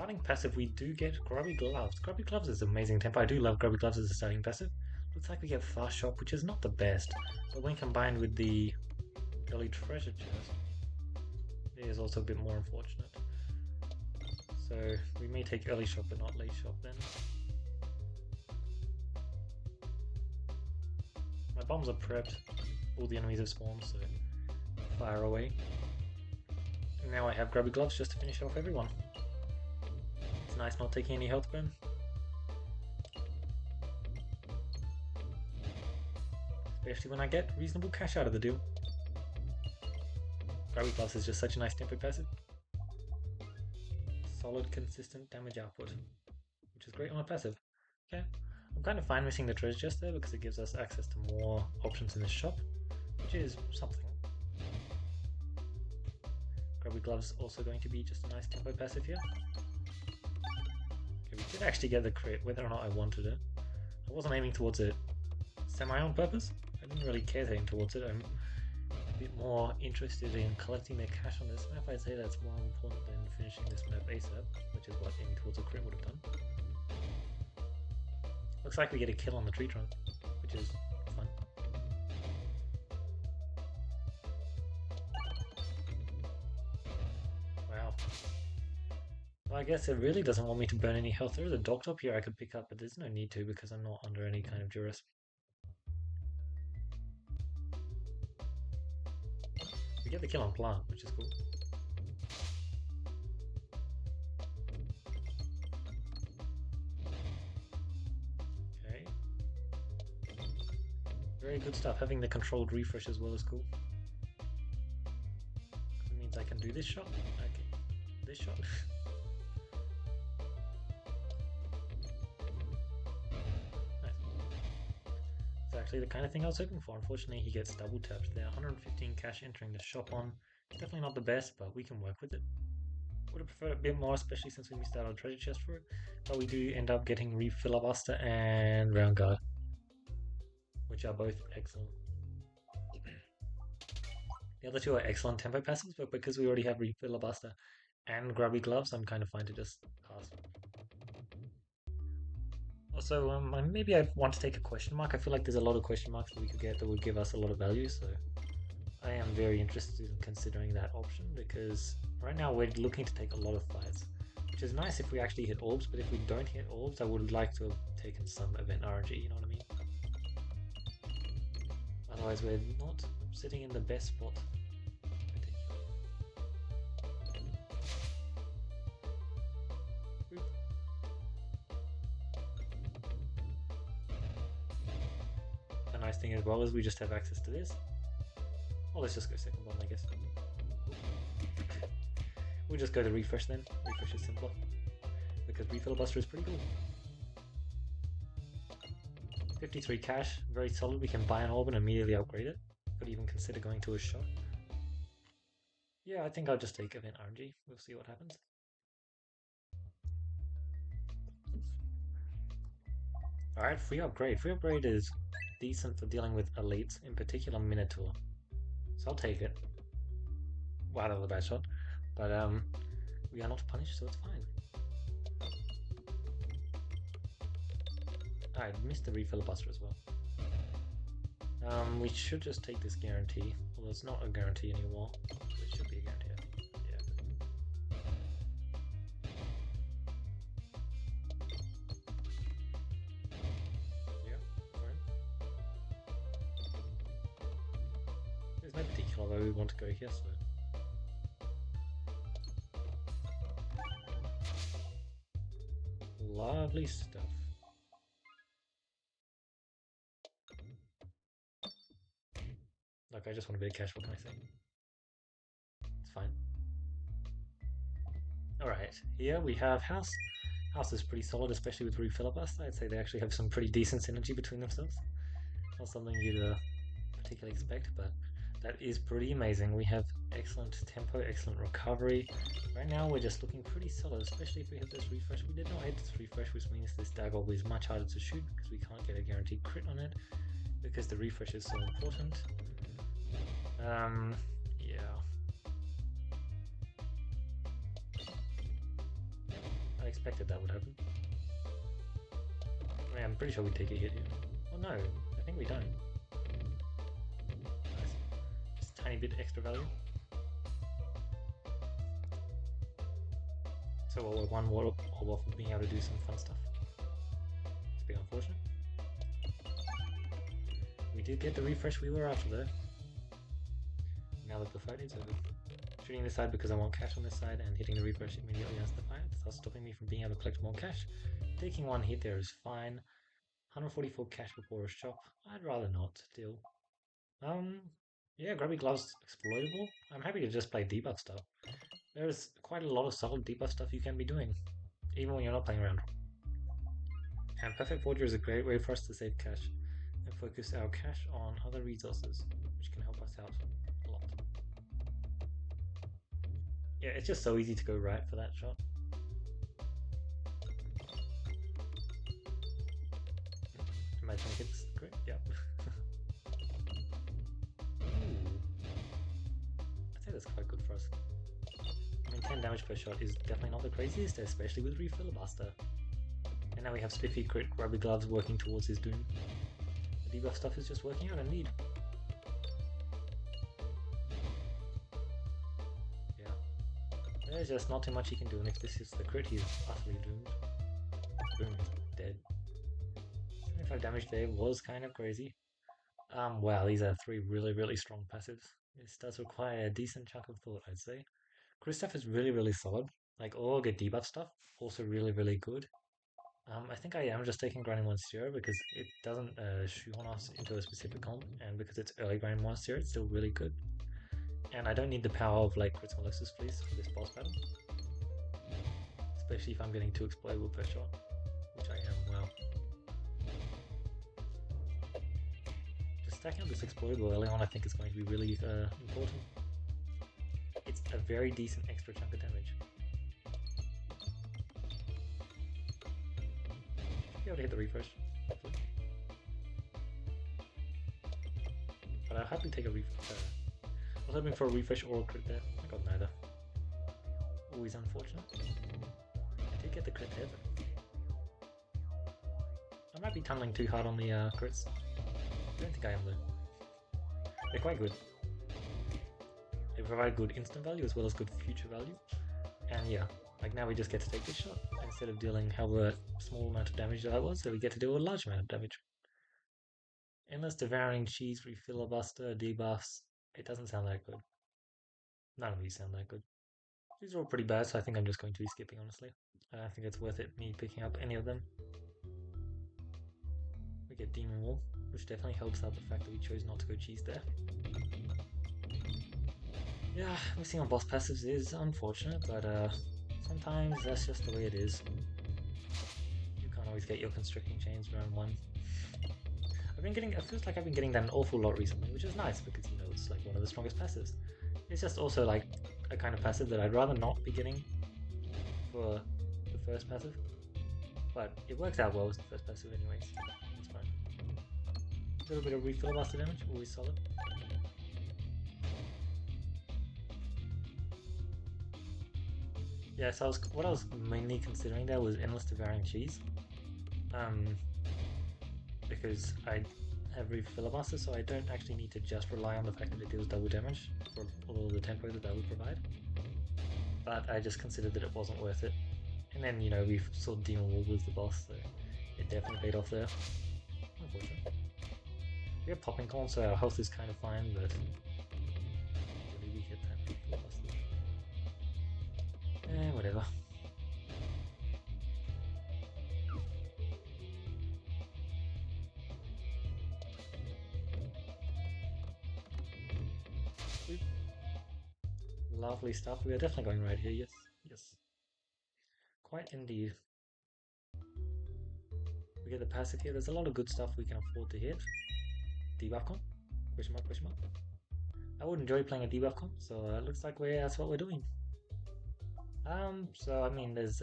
Starting passive, we do get Grubby Gloves. Grubby Gloves is amazing tempo. I do love Grubby Gloves as a starting passive. Looks like we get Fast Shot, which is not the best, but when combined with the early Treasure Chest, it is also a bit more unfortunate. So we may take early shot, but not late shot then. My bombs are prepped. All the enemies have spawned, so fire away. And now I have Grubby Gloves just to finish off everyone. It's nice not taking any health burn. Especially when I get reasonable cash out of the deal. Grubby Gloves is just such a nice tempo passive. Solid, consistent damage output, which is great on a passive. Okay, I'm kind of fine missing the treasure chest there because it gives us access to more options in the shop, which is something. Grubby Gloves also going to be just a nice tempo passive here. Okay, we did actually get the crit, whether or not I wanted it. I wasn't aiming towards it semi on purpose. I didn't really care to aim towards it. I'm a bit more interested in collecting the cash on this map. I'd say that's more important than finishing this map ASAP, which is what aiming towards a crit would have done. Looks like we get a kill on the tree trunk, which is fun. Wow. Well, I guess it really doesn't want me to burn any health. There's a dog top here I could pick up, but there's no need to because I'm not under any kind of duress. We get the kill on plant, which is cool. Okay. Very good stuff. Having the controlled refresh as well is cool. It means I can do this shot. Okay. This shot. Nice. It's actually the kind of thing I was hoping for. Unfortunately, he gets double tapped there. 115 cash entering the shop on. It's definitely not the best, but we can work with it. Would have preferred a bit more, especially since we missed out on treasure chest for it. But we do end up getting Refilibuster and Round Guard, which are both excellent. The other two are excellent tempo passives, but because we already have Refilibuster and Grubby Gloves, I'm kind of fine to just pass. Also, maybe I want to take a question mark. I feel like there's a lot of question marks that we could get that would give us a lot of value, so I am very interested in considering that option because right now we're looking to take a lot of fights, which is nice if we actually hit orbs, but if we don't hit orbs, I would like to have taken some event RNG, you know what I mean? Otherwise we're not sitting in the best spot. The nice thing as well is we just have access to this. Well, let's just go second bomb, I guess. We'll just go to refresh then. Refresh is simpler. Because Refilibuster is pretty cool. 53 cash, very solid. We can buy an orb and immediately upgrade it. Could even consider going to a shot. Yeah, I think I'll just take event RNG. We'll see what happens. Alright, free upgrade. Free upgrade is decent for dealing with elites, in particular Minotaur. So I'll take it. Wow, that was a bad shot. But we are not punished, so it's fine. I missed the Refilibuster as well. We should just take this guarantee. Although it's not a guarantee anymore. It should be a guarantee. Yeah. Yeah, fine. There's no particular way we want to go here, so. Lovely stuff. Like, I just want a bit of cash, what can I say? It's fine. Alright, here we have House. House is pretty solid, especially with Refilibuster. I'd say they actually have some pretty decent synergy between themselves. Not something you'd particularly expect, but that is pretty amazing. We have excellent tempo, excellent recovery. Right now we're just looking pretty solid, especially if we hit this refresh. We did not hit this refresh, which means this dagger is much harder to shoot because we can't get a guaranteed crit on it because the refresh is so important. Yeah. expected that would happen. I mean, I'm pretty sure we take a hit here. Well, no, I think we don't. Nice. Just a tiny bit extra value. So we're one more off of being able to do some fun stuff. It's a bit unfortunate. We did get the refresh we were after though. Now that the fight is over. Shooting this side because I want cash on this side and hitting the refresh immediately as the fight, thus stopping me from being able to collect more cash. Taking one hit there is fine. 144 cash before a shop. I'd rather not deal. Yeah, grubby gloves exploitable. I'm happy to just play debuff stuff. There's quite a lot of solid debuff stuff you can be doing, even when you're not playing around. And Perfect Forger is a great way for us to save cash and focus our cash on other resources, which can help us out a lot. Yeah, it's just so easy to go right for that shot. Imagine it hits great, yep. I'd say that's quite good for us. I mean, 10 damage per shot is definitely not the craziest, especially with Refilibuster. And now we have Spiffy, Crit, Grubby Gloves working towards his doom. The debuff stuff is just working out indeed. Yeah. There's just not too much he can do, and if this is the crit, he's utterly doomed. Boom, dead. 75 damage there was kind of crazy. Wow, these are three really strong passives. This does require a decent chunk of thought, I'd say. Crit stuff is really solid. Like all good debuff stuff, also really good. I think I am just taking Grinding 1-0 because it doesn't shoehorn us into a specific comp, and because it's early Grinding 1-0, it's still really good. And I don't need the power of like Crits Melosis Fleece for this boss battle. Especially if I'm getting 2 exploitable per shot, which I am, wow. Just stacking up this exploitable early on I think is going to be really important. It's a very decent extra chunk of damage. Be able to hit the refresh, hopefully. But I'll happily take a refresh. I was hoping for a refresh or a crit there. I got neither. Always unfortunate. I did get the crit there, but I might be tunneling too hard on the crits. I don't think I am though. They're quite good. They provide good instant value as well as good future value. And yeah, like now we just get to take this shot instead of dealing however small amount of damage that was, so we get to deal a large amount of damage. Endless Devouring Cheese, Refilibuster, debuffs. It doesn't sound that good. None of these sound that good. These are all pretty bad, so I think I'm just going to be skipping, honestly. I don't think it's worth it me picking up any of them. We get Demon Wall, which definitely helps out the fact that we chose not to go cheese there. Yeah, missing on boss passives is unfortunate, but sometimes that's just the way it is. You can't always get your Constricting Chains round 1. It feels like I've been getting that an awful lot recently, which is nice because, you know, it's like one of the strongest passives. It's just also like a kind of passive that I'd rather not be getting for the first passive. But it works out well with the first passive anyways. It's fine. A little bit of Refilibuster damage, always solid. Yeah, so what I was mainly considering there was Endless Devouring Cheese. Because I have Refilibuster, so I don't actually need to just rely on the fact that it deals double damage for all the tempo that would provide. But I just considered that it wasn't worth it. And then, you know, we saw Demon Wall was the boss, so it definitely paid off there. Unfortunate. We have Popping Corn, so our health is kind of fine, but really we hit that Refilibuster. Whatever. Lovely stuff. We are definitely going right here, yes. Quite indeed. We get the passive here. There's a lot of good stuff we can afford to hit. Debuff comp? Question mark, question mark. I would enjoy playing a debuff comp, so it looks like that's what we're doing. So I mean, there's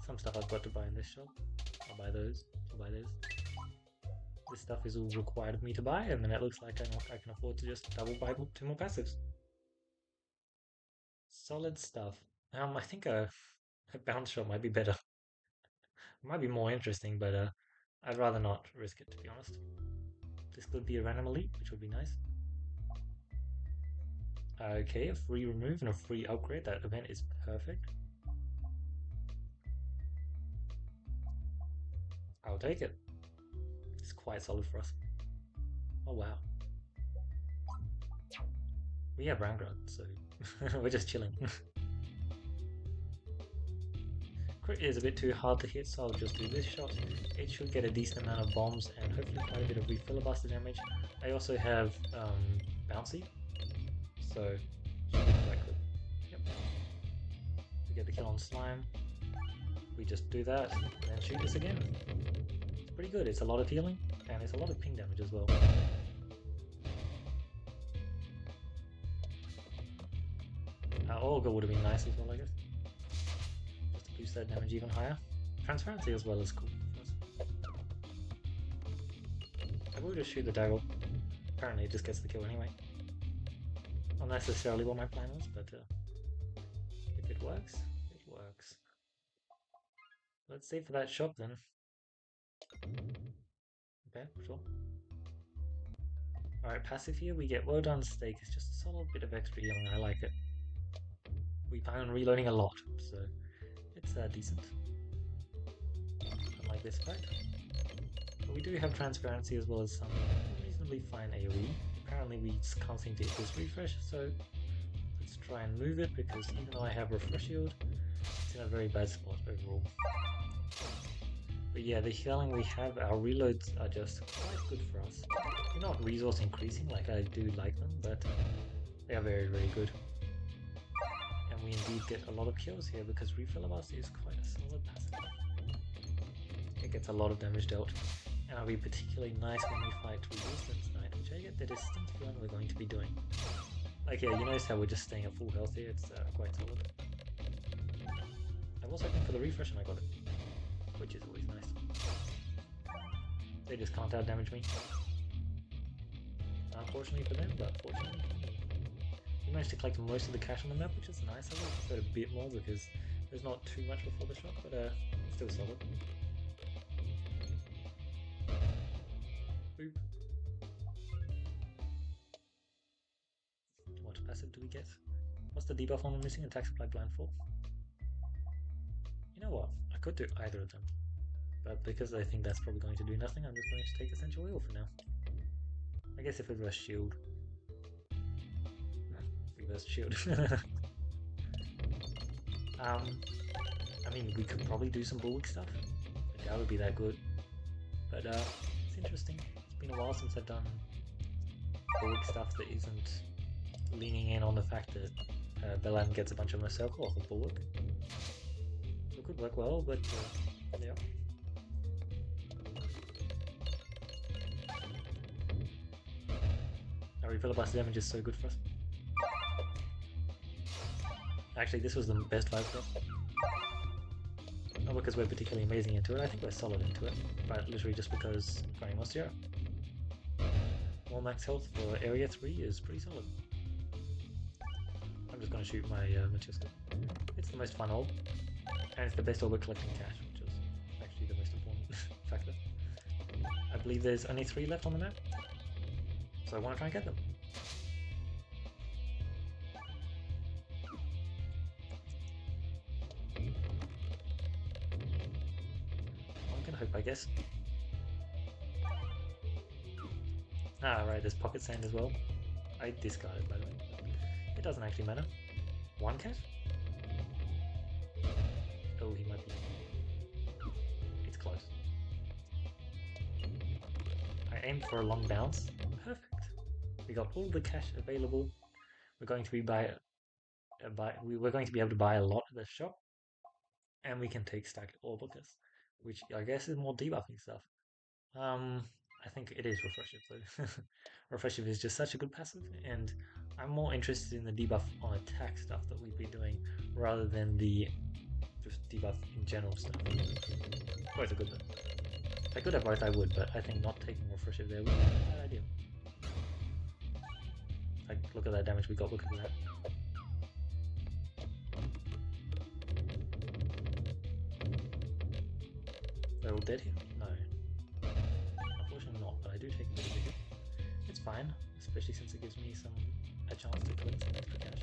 some stuff I've got to buy in this shop. I'll buy those. This stuff is all required of me to buy, and then it looks like I can afford to just double buy 2 more passives. Solid stuff. I think a bounce shot might be better. It might be more interesting, but I'd rather not risk it, to be honest. This could be a random elite, which would be nice. Okay, a free remove and a free upgrade. That event is perfect. I'll take it. It's quite solid for us. Oh wow. We have roundrel, so we're just chilling. Crit is a bit too hard to hit, so I'll just do this shot. It should get a decent amount of bombs and hopefully quite a bit of refilibuster damage. I also have bouncy, so should be quite good. Yep. We get the kill on slime. We just do that and then shoot this again. It's pretty good. It's a lot of healing and it's a lot of ping damage as well. Olga would have been nice as well, I guess. Just to boost that damage even higher. Transparency as well is cool. I will just shoot the dagger. Apparently it just gets the kill anyway. Not necessarily what my plan was, but if it works, it works. Let's save for that shop then. Okay, sure. Alright, passive here, we get well done steak. It's just a solid bit of extra healing, I like it. We plan on reloading a lot, so it's decent. Unlike this fact. But we do have transparency as well as some reasonably fine AoE. Apparently we can't seem to hit this refresh, so let's try and move it because even though I have refresh shield, it's in a very bad spot overall. But yeah, the healing we have, our reloads are just quite good for us. They're not resource increasing like I do like them, but they are very, very good. And we indeed get a lot of kills here because refilibuster is quite a solid passive. It gets a lot of damage dealt, and it'll be particularly nice when we fight Resistance Knight, which I get the distinct feeling we're going to be doing. Like yeah, you notice how we're just staying at full health here, it's quite solid. I was hoping for the refresh and I got it, which is always nice. They just can't out damage me. Unfortunately for them, but fortunately for me. We managed to collect most of the cash on the map, which is nice. I would have preferred a bit more because there's not too much before the shop, but still solid. Boop. What passive do we get? What's the debuff on the missing attack supply blindfold? You know what? I could do either of them. But because I think that's probably going to do nothing, I'm just going to take Essential Oil for now. I guess if it was shield. Reverse shield. I mean, we could probably do some bulwark stuff. I doubt it would be that good. But it's interesting. It's been a while since I've done bulwark stuff that isn't leaning in on the fact that Belan gets a bunch of my circle off of bulwark. So it could work well, but yeah. Our refilibuster damage is so good for us. Actually, this was the best fight for us. Not because we're particularly amazing into it, I think we're solid into it, but literally just because grinding was 0. More max health for area 3 is pretty solid. I'm just going to shoot my Machuska. It's the most fun orb, and it's the best orb at collecting cash, which is actually the most important factor. I believe there's only 3 left on the map, so I want to try and get them. One can hope, I guess. Ah, right, there's pocket sand as well. I discarded, by the way. It doesn't actually matter. 1 cat? Oh, he might be. It's close. I aimed for a long bounce. Perfect. We got all the cash available. We're going to be we're going to be able to buy a lot at the shop, and we can take stacked orbiters, which I guess is more debuffing stuff. I think it is refreshive though. Refreshive is just such a good passive, and I'm more interested in the debuff on attack stuff that we've been doing rather than the just debuff in general stuff. Both are good though. If I could have both, I would, but I think not taking refreshive there would be a bad idea. Like, look at that damage we got, look at that. They're all dead here? No. Unfortunately not, but I do take a bit of a hit. It's fine, especially since it gives me a chance to collect some extra cash.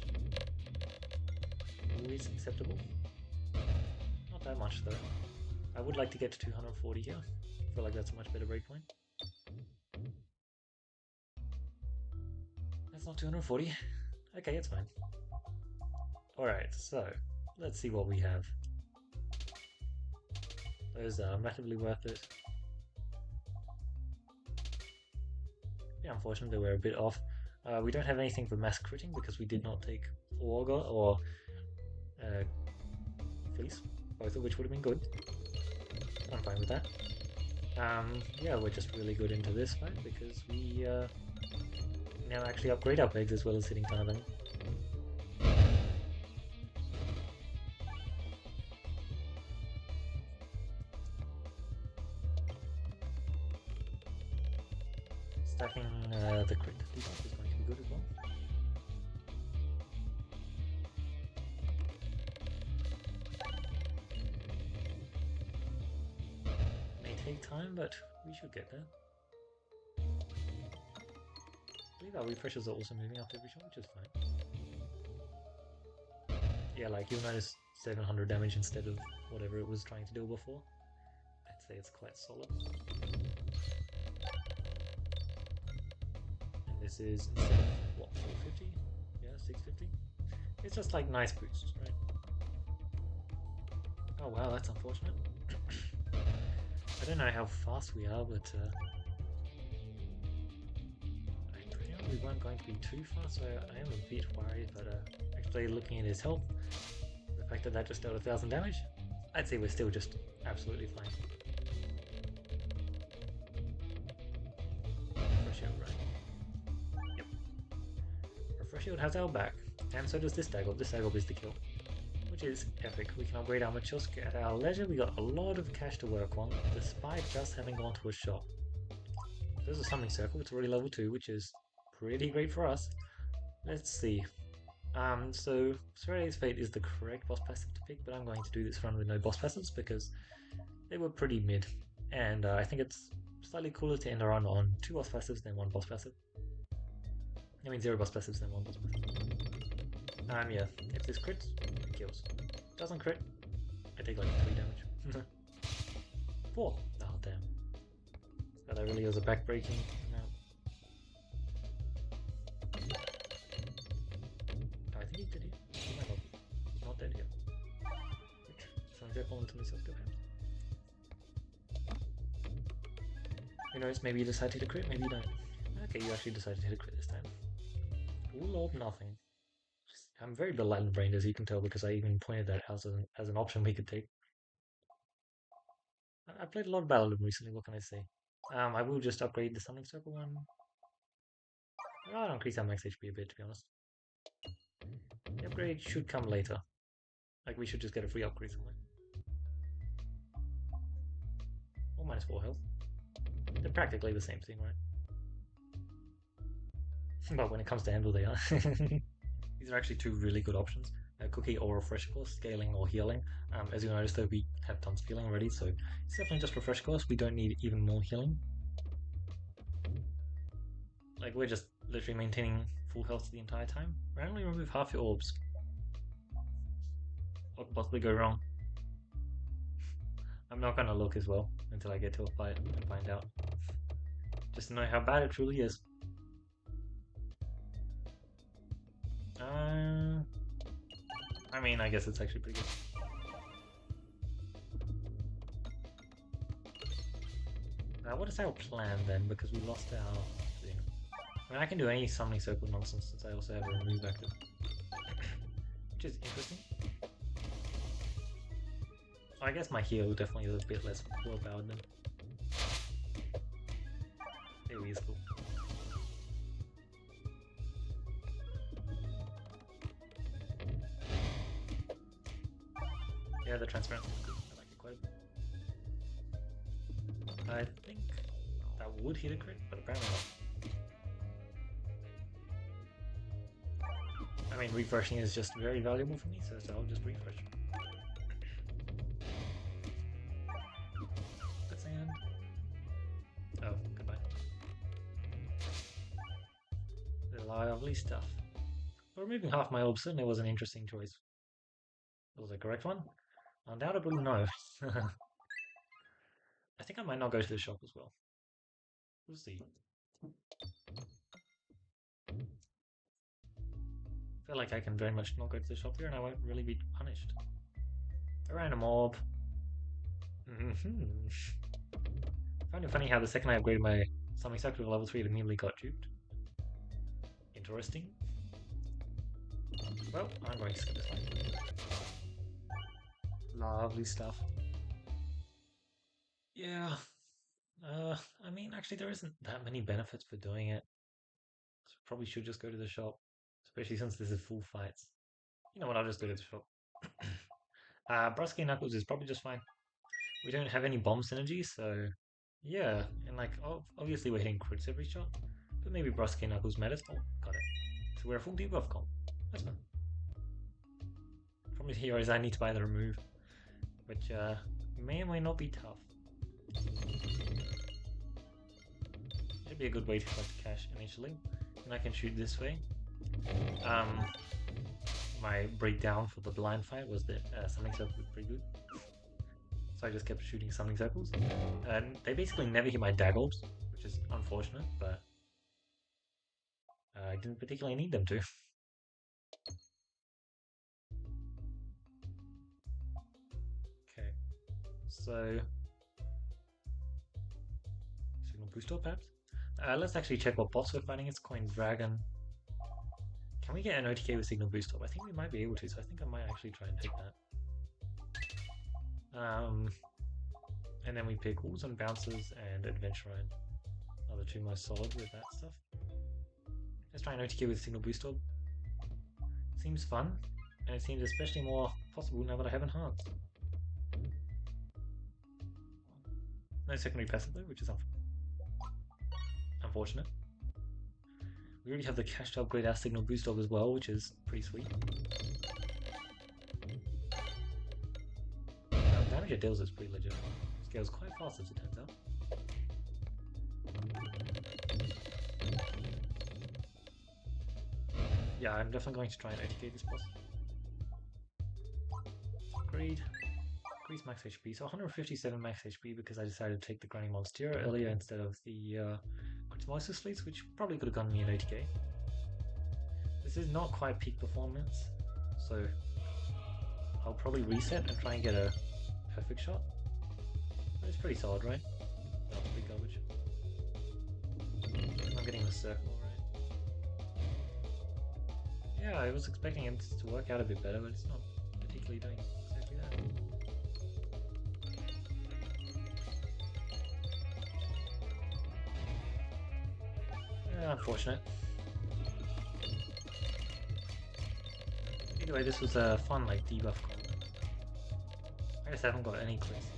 Always acceptable. Not that much though. I would like to get to 240 here. I feel like that's a much better breakpoint. That's not 240. Okay, it's fine. Alright, so let's see what we have. Those are massively worth it. Yeah, unfortunately we're a bit off. We don't have anything for mass critting because we did not take Augur or Fleece, both of which would have been good. I'm fine with that. Yeah, we're just really good into this fight because we now actually upgrade our pegs as well as hitting ton of them. Stacking the crit debuff is going to be good as well. May take time, but we should get there. I believe our refreshers are also moving up every shot, which is fine. Yeah, like you'll notice 700 damage instead of whatever it was trying to do before. I'd say it's quite solid. And this is instead of what, 450? Yeah, 650? It's just like nice boosts, right? Oh wow, that's unfortunate. I don't know how fast we are, but I presume we weren't going to be too fast, so I am a bit worried, but actually looking at his health, the fact that that just dealt 1000 damage, I'd say we're still just absolutely fine. Refresh shield, right? Yep. Refresh shield has our back, and so does this Dagob. This Dagob is the kill, which is epic. We can upgrade our Machosk at our leisure. We got a lot of cash to work on, despite just having gone to a shop. There's a summoning circle, it's already level 2, which is pretty great for us. Let's see. So Serenades Fate is the correct boss passive to pick, but I'm going to do this run with no boss passives because they were pretty mid. And I think it's slightly cooler to end a run on 2 boss passives than 1 boss passive. I mean 0 boss passives than 1 boss passive. Yeah, if this crits, it kills. Doesn't crit, I take like 3 damage. 4! Oh damn. That really was a backbreaking amount. Oh, I think he's dead here. He might not be. He's not dead here. So I'm careful until he says go ahead. Who knows, maybe you decide to hit a crit, maybe you don't. Okay, you actually decided to hit a crit this time. All or nothing. I'm very Aladdin brained, as you can tell, because I even pointed that out as an option we could take. I played a lot of Battledom recently, what can I say? I will just upgrade the Summoning Circle one. I'll increase our max HP a bit, to be honest. The upgrade should come later. Like, we should just get a free upgrade somewhere. Or minus 4 health. They're practically the same thing, right? But when it comes to handle, they are. These are actually 2 really good options. Cookie or Refresh Course, scaling or healing. As you notice though, we have tons of healing already, so it's definitely just Refresh Course. We don't need even more healing. Like, we're just literally maintaining full health the entire time. Randomly remove half your orbs. What could possibly go wrong? I'm not gonna look as well until I get to a fight and find out. Just to know how bad it truly is. I mean, I guess it's actually pretty good. What is our plan then? Because we lost our thing. I mean, I can do any summoning circle nonsense since I also have a remove active. Which is interesting. I guess my heal definitely is a bit less well powered then. There he is, cool. Yeah, the transparency is good. I like it quite a bit. I think that would hit a crit, but apparently not. I mean, refreshing is just very valuable for me, so I'll just refresh. Lovely stuff. But removing half my orb certainly was an interesting choice. Was it the correct one? Undoubtedly no. I think I might not go to the shop as well. We'll see. I feel like I can very much not go to the shop here and I won't really be punished. A random orb. I find it funny how the second I upgraded my Summoning Circle to level 3 it immediately got duped. Interesting. Well, I'm going to skip this one. Lovely stuff. Yeah. I mean, actually there isn't that many benefits for doing it. So probably should just go to the shop. Especially since this is full fights. You know what, I'll just go to the shop. Brusky Knuckles is probably just fine. We don't have any bomb synergy, so yeah. And like, obviously we're hitting crits every shot. But maybe Brusky Knuckles matters. Oh, got it. So we're a full debuff comp. That's fine. From the heroes I need to buy the remove. Which may or may not be tough. It'd be a good way to collect cash initially. And I can shoot this way. My breakdown for the blind fight was that Summoning Circle was pretty good. So I just kept shooting Summoning Circles. And they basically never hit my dag orbs, which is unfortunate, but I didn't particularly need them to. Okay, so Signal Booster perhaps? Let's actually check what boss we're fighting. It's Coin Dragon. Can we get an OTK with Signal Boost Up? I think we might be able to, so I think I might actually try and take that. And then we pick Walls and Bouncers and Adventure Ride. Are the two most solid with that stuff. Let's try an OTK with Signal Boost Up. Seems fun, and it seems especially more possible now that I have Enhanced. No secondary passive though, which is unfortunate. We already have the cash to upgrade our Signal Boost Dog as well, which is pretty sweet. Damage it deals is pretty legit. Scales quite fast as it turns out. Yeah, I'm definitely going to try and OTK this boss. Upgrade. Increase max HP. So 157 max HP because I decided to take the Grinding Monstera earlier instead of the Cryptomosis Fleets, which probably could have gotten me an OTK. This is not quite peak performance, so I'll probably reset and try and get a perfect shot. But it's pretty solid, right? That was pretty garbage. I'm getting the circle, right? Yeah, I was expecting it to work out a bit better, but it's not particularly doing exactly that. Unfortunate. Either way, this was a fun debuff comp. I guess I haven't got any clicks yet.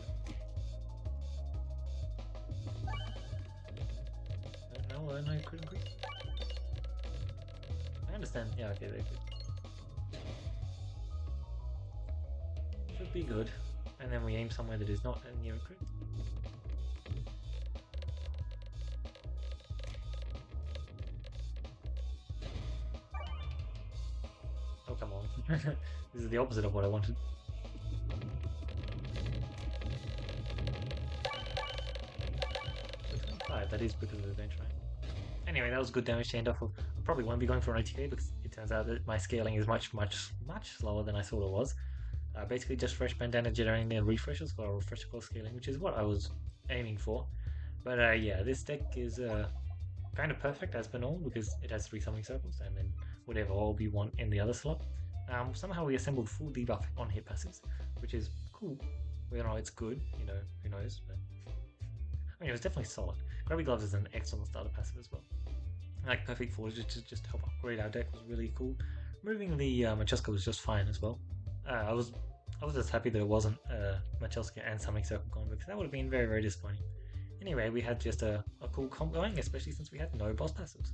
No, crit increase. I understand. Yeah, okay, they're good. Should be good. And then we aim somewhere that is not near a crit. Come on. This is the opposite of what I wanted. So 25, that is because of the bench, right? Anyway, that was good damage to end off of. I probably won't be going for an OTK because it turns out that my scaling is much slower than I thought it was. Basically just fresh bandana generating and refreshes for refresher core scaling, which is what I was aiming for. But yeah, this deck is kind of perfect as per normal because it has 3 Summoning Circles and then whatever orb you want in the other slot. Somehow we assembled full debuff on hit passives, which is cool. We don't know it's good, you know, who knows, but I mean, it was definitely solid. Grabby Gloves is an excellent starter passive as well. Like Perfect Forge to just help upgrade our deck was really cool. Moving the Machuska was just fine as well. I was just happy that it wasn't Machuska and Summoning Circle gone because that would have been very, very disappointing. Anyway, we had just a cool comp going, especially since we had no boss passives.